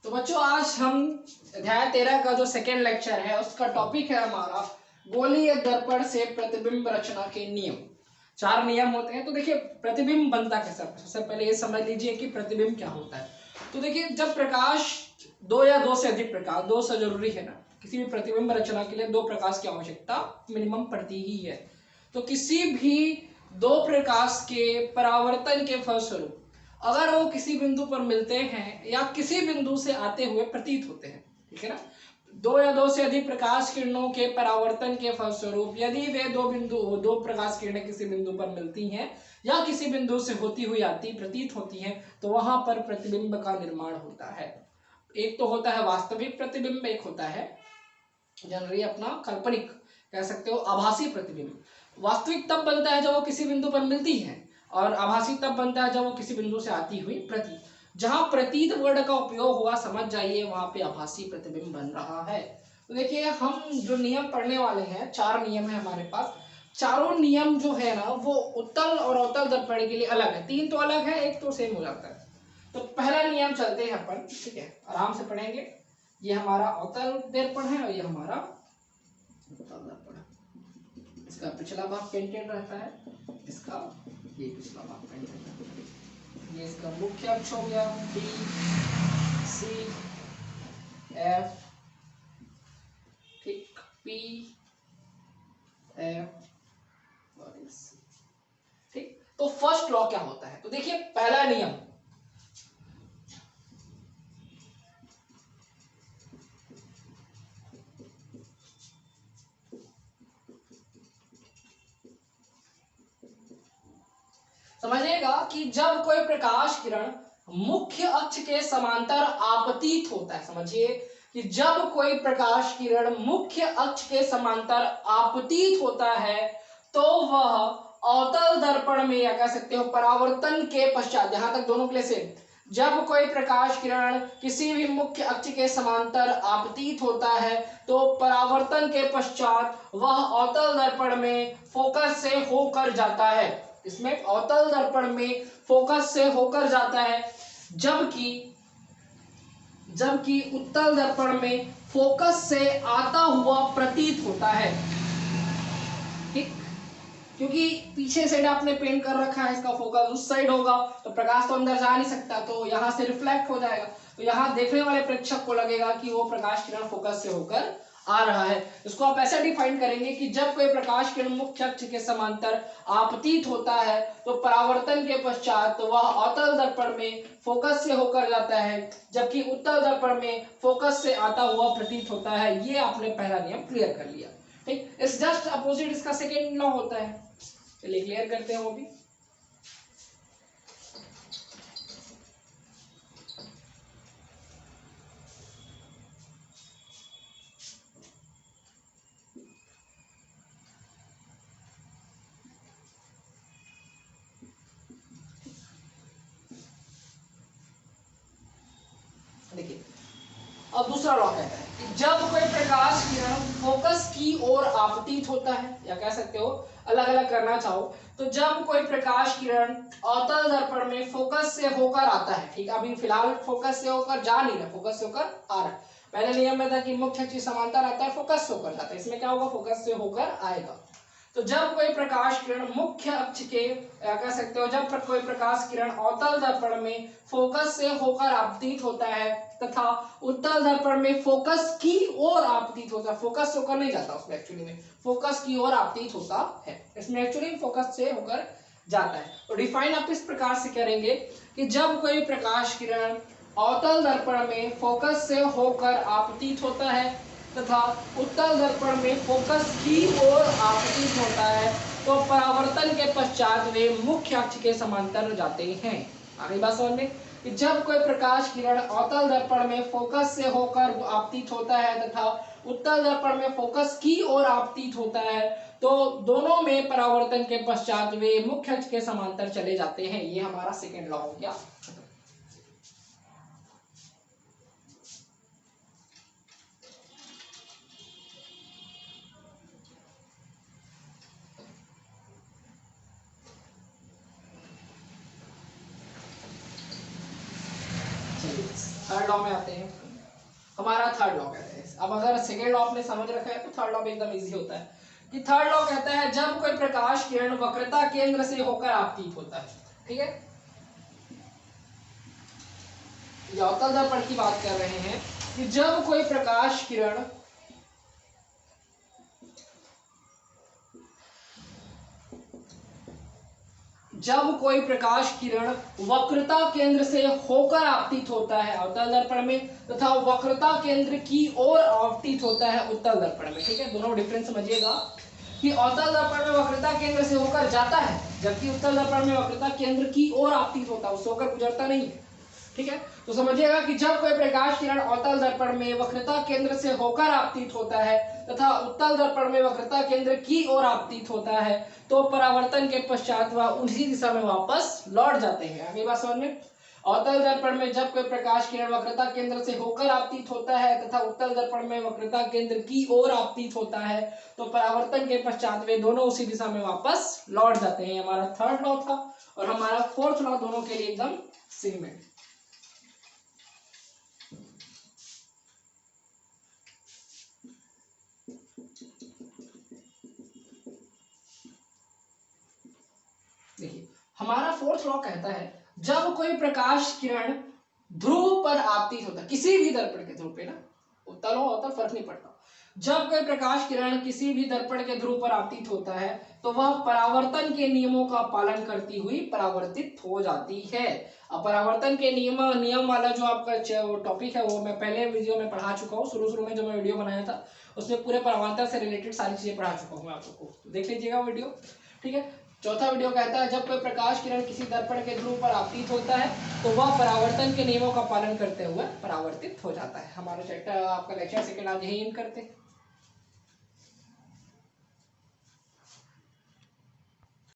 तो बच्चों आज हम अध्याय 13 का जो सेकेंड लेक्चर है उसका टॉपिक है हमारा गोलीय दर्पण से प्रतिबिंब रचना के नियम। 4 नियम होते हैं। तो देखिए प्रतिबिंब बनता कैसा, सबसे पहले ये समझ लीजिए कि प्रतिबिंब क्या होता है। तो देखिए जब प्रकाश दो या दो से अधिक प्रकाश, दो से जरूरी है ना, किसी भी प्रतिबिंब रचना के लिए 2 प्रकाश की आवश्यकता मिनिमम पड़ती ही है। तो किसी भी 2 प्रकाश के परावर्तन के फलस्वरूप अगर वो किसी बिंदु पर मिलते हैं या किसी बिंदु से आते हुए प्रतीत होते हैं, ठीक है ना, 2 या 2 से अधिक प्रकाश किरणों के परावर्तन के फलस्वरूप यदि वे 2 प्रकाश किरणें किसी बिंदु पर मिलती हैं या किसी बिंदु से होती हुई आती प्रतीत होती हैं तो वहां पर प्रतिबिंब का निर्माण होता है। एक तो होता है वास्तविक प्रतिबिंब, एक होता है जनरली अपना काल्पनिक, कह सकते हो आभासी प्रतिबिंब। वास्तविक तब बनता है जब वो किसी बिंदु पर मिलती है और आभासी तब बनता है जब वो किसी बिंदु से आती हुई प्रतीत। जहां प्रतीत वर्ड का उपयोग हुआ समझ जाइए वहां पे आभासी प्रतिबिंब बन रहा है। तो देखिए हम जो नियम पढ़ने वाले हैं, 4 नियम है हमारे पास। चारों नियम जो है ना वो उत्तल और अवतल दर्पण के लिए अलग है। 3 तो अलग है, एक तो सेम हो जाता है। तो पहला नियम चलते हैं अपन, ठीक है, आराम से पढ़ेंगे। ये हमारा अवतल दर्पण है और ये हमारा उत्तल दर्पण है। इसका पिछला भाग पेंटेड रहता है, इसका ये पिछला भाग पेंटेड रहता है। ये इसका मुख्य अक्ष हो गया बी सी एफ, ठीक, पी एफ और सी, ठीक। तो फर्स्ट लॉ क्या होता है? तो देखिए पहला नियम, समझिएगा कि जब कोई प्रकाश किरण मुख्य अक्ष के समांतर आपतित होता है, समझिए कि जब कोई प्रकाश किरण मुख्य अक्ष के समांतर आपतित होता है तो वह अवतल दर्पण में या कह सकते हो परावर्तन के पश्चात, यहां तक दोनों के लिए सेम, जब कोई प्रकाश किरण किसी भी मुख्य अक्ष के समांतर आपतित होता है तो परावर्तन के पश्चात वह अवतल दर्पण में फोकस से होकर जाता है। इसमें अवतल दर्पण में फोकस से होकर जाता है, जबकि उत्तल दर्पण में फोकस से आता हुआ प्रतीत होता है, ठीक। क्योंकि पीछे साइड आपने पेंट कर रखा है, इसका फोकस उस साइड होगा तो प्रकाश तो अंदर जा नहीं सकता, तो यहां से रिफ्लेक्ट हो जाएगा। तो यहां देखने वाले प्रेक्षक को लगेगा कि वो प्रकाश किरण फोकस से होकर आ रहा है। इसको आप ऐसे डिफाइन करेंगे कि जब कोई प्रकाश किरण मुख्य अक्ष के समांतर आपतित होता है तो परावर्तन के पश्चात वह अवतल दर्पण में फोकस से होकर जाता है, जबकि उत्तल दर्पण में फोकस से आता हुआ प्रतीत होता है। ये आपने पहला नियम क्लियर कर लिया, ठीक। इस जस्ट अपोजिट इसका सेकेंड लॉ होता है, चलिए क्लियर करते हैं वो भी। देखिए अब दूसरा लॉ कहता है कि जब कोई प्रकाश किरण फोकस की ओर आपतित होता है, या कह सकते हो अलग अलग करना चाहो तो जब कोई प्रकाश किरण अवतल दर्पण में फोकस से होकर आता है, ठीक, अभी फिलहाल फोकस से होकर जा नहीं रहा, फोकस से होकर आ रहा है। पहले नियम में था कि मुख्य अक्ष समांतर आता है, फोकस से होकर जाता है, इसमें क्या होगा, फोकस से होकर आएगा। तो जब कोई प्रकाश किरण मुख्य अक्ष के कह सकते हो जब कोई प्रकाश किरण अवतल दर्पण में फोकस से होकर आपतित होता है तथा उत्तल दर्पण में फोकस की ओर आपतित होता है, फोकस से होकर नहीं जाता, उसमें एक्चुअली में फोकस की ओर आपतित होता है, इसमें एक्चुअली फोकस से होकर जाता है। तो डिफाइन आप इस प्रकार से करेंगे कि जब कोई प्रकाश किरण अवतल दर्पण में फोकस से होकर आपतित होता है तथा उत्तल दर्पण में फोकस की ओर आपतित होता है तो परावर्तन के पश्चात वे मुख्य अक्ष के समांतर जाते हैं। आगे बात समझ में कि जब कोई प्रकाश किरण अवतल दर्पण में फोकस से होकर आपतित होता है तथा उत्तल दर्पण में फोकस की ओर आपतित होता है तो दोनों में परावर्तन के पश्चात वे मुख्य अक्ष के समांतर चले जाते हैं। ये हमारा सेकेंड लॉ हो गया। थर्ड लॉ में आते हैं, हमारा थर्ड लॉ कहते हैं। अब अगर सेकेंड लॉ आपने समझ रखा है तो थर्ड लॉ भी एकदम इजी होता है कि थर्ड लॉ कहता है जब कोई प्रकाश किरण वक्रता केंद्र से होकर आपतित होता है, ठीक है, या अवतल दर्पण की बात कर रहे हैं कि जब कोई प्रकाश किरण वक्रता केंद्र से होकर आपतित होता है अवतल दर्पण में तथा वक्रता केंद्र की ओर आपतित होता है उत्तल दर्पण में, ठीक है। दोनों डिफरेंस समझिएगा कि अवतल दर्पण में वक्रता केंद्र से होकर जाता है, जबकि उत्तल दर्पण में वक्रता केंद्र की ओर आपतित होता है, उससे होकर गुजरता नहीं है, ठीक है। तो समझिएगा कि जब कोई प्रकाश किरण अवतल दर्पण में वक्रता केंद्र से होकर आपतित होता है तथा उत्तल दर्पण में वक्रता केंद्र की ओर आपतित होता है तो परावर्तन के पश्चात वह उसी दिशा में वापस लौट जाते हैं। आगे बात समझ में। अवतल दर्पण में जब कोई प्रकाश किरण वक्रता केंद्र से होकर आपतित होता है तथा उत्तल दर्पण में वक्रता केंद्र की ओर आपतित होता है तो परावर्तन के पश्चात वे दोनों उसी दिशा में वापस लौट जाते हैं। हमारा थर्ड लॉ था और हमारा फोर्थ लॉ दोनों के लिए एकदम सेम है। देखिए हमारा फोर्थ लॉ कहता है जब कोई प्रकाश किरण ध्रुव पर आपतित होता है, किसी भी दर्पण के ध्रुव पे ना, उत्तल हो अवतल फर्क नहीं पड़ता, जब कोई प्रकाश किरण किसी भी दर्पण के ध्रुव पर आपतित होता है तो वह परावर्तन के नियमों का पालन करती हुई परावर्तित हो जाती है। अब परावर्तन के नियम वाला जो आपका टॉपिक है वो मैं पहले वीडियो में पढ़ा चुका हूँ। शुरू में जो मैं वीडियो बनाया था उसमें पूरे परावर्तन से रिलेटेड सारी चीजें पढ़ा चुका हूँ आप लोग को, देख लीजिएगा वीडियो, ठीक है। चौथा वीडियो कहता है जब कोई प्रकाश किरण किसी दर्पण के ध्रुव पर आपतित होता है तो वह परावर्तन के नियमों का पालन करते हुए परावर्तित हो जाता है। हमारा चैप्टर आपका लेक्चर सेकंड आज यही एंड करते हैं।